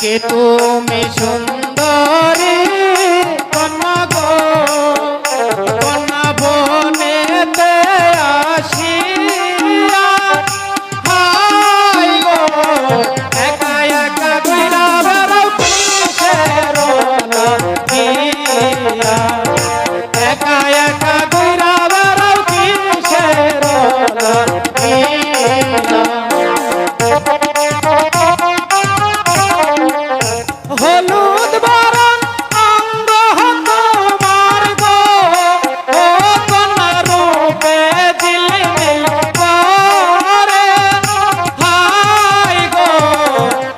কে তুমি সুন্দরী কন্যা গো, কন্যা বনেতে আসিয়া হাই গো একা একা ঘুরা বেড়াও কিসের লাগিয়া, একা একা ঘুরা বেড়াও কিসের লাগিয়া। হলুদ বরণ অঙ্গ তোমার গো, ও কন্যা রূপে ঝিলমিল করে হাই গো,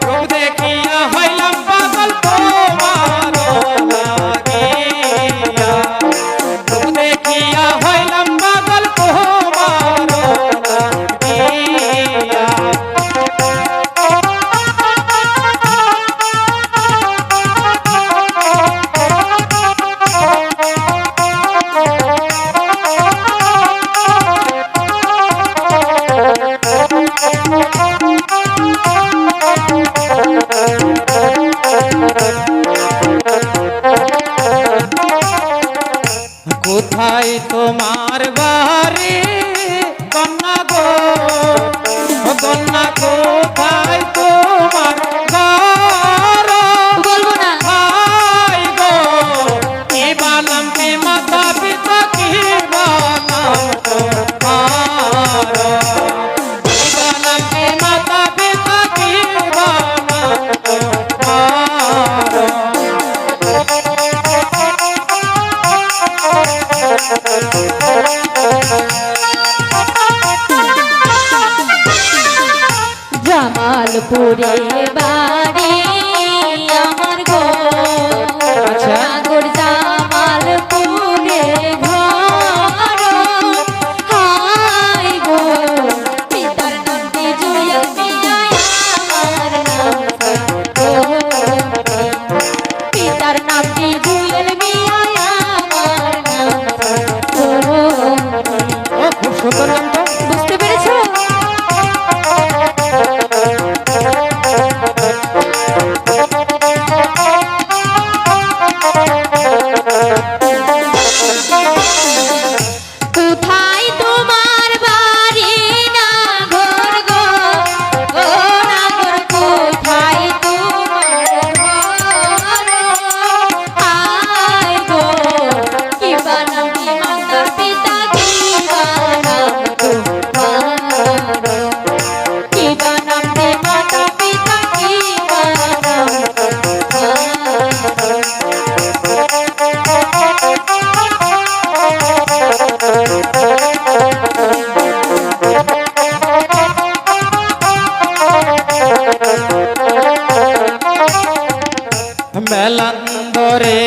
রূপ দেখিয়া হইলাম পাগল তোমার লাগিয়া, রূপ দেখিয়া হইলাম পাগল তোমার লাগিয়া। কোথায় তোমার বাড়ি কন্যা গো, কন্যা কোথায় তোমার ঘর, বলবো না হাই গো কি বানাম কি মাতা পিতা কি বানাম তোমার, কি বানাম কি মাতা পিতা কি বানাম তোমার। জামালপুরে বাড়ি আমার গো, নাগর জামালপুরে ঘর হাই গো, পিতার নাম কি জুয়েল মিয়া আমার নাম সন্তোষী, পিতার নাম কি জুয়েল মিয়া আমার নাম সন্তোষী। ও খুব সুন্দর নাম তো, বুঝতে পেরেছো? কোথায় তোমার বাড়ি নাগর গো, ও নাগর কোথায় তোমার ঘর হাই গো, কি বানাম কি মাতা পিতা কি বানাম তোমার, কি বানাম কি মাতা পিতা কি বানাম তোমার। মেলান্দরে